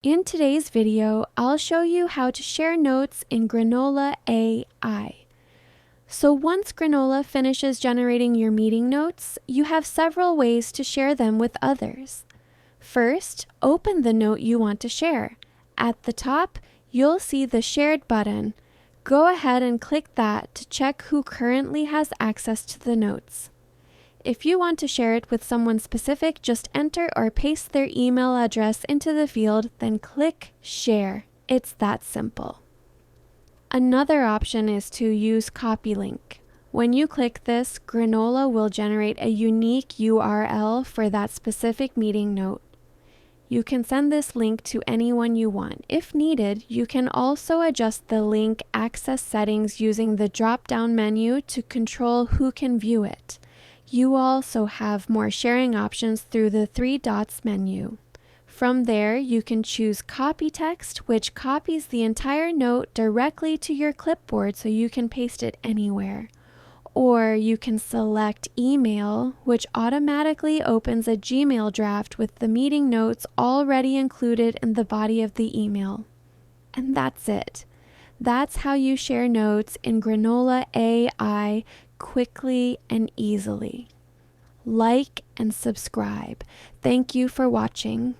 In today's video, I'll show you how to share notes in Granola AI. So once Granola finishes generating your meeting notes, you have several ways to share them with others. First, open the note you want to share. At the top, you'll see the Shared button. Go ahead and click that to check who currently has access to the notes. If you want to share it with someone specific, just enter or paste their email address into the field, then click Share. It's that simple. Another option is to use Copy Link. When you click this, Granola will generate a unique URL for that specific meeting note. You can send this link to anyone you want. If needed, you can also adjust the link access settings using the drop-down menu to control who can view it. You also have more sharing options through the 3 dots menu. From there, you can choose Copy Text, which copies the entire note directly to your clipboard so you can paste it anywhere. Or you can select Email, which automatically opens a Gmail draft with the meeting notes already included in the body of the email. And that's it. That's how you share notes in Granola AI quickly and easily. Like and subscribe. Thank you for watching.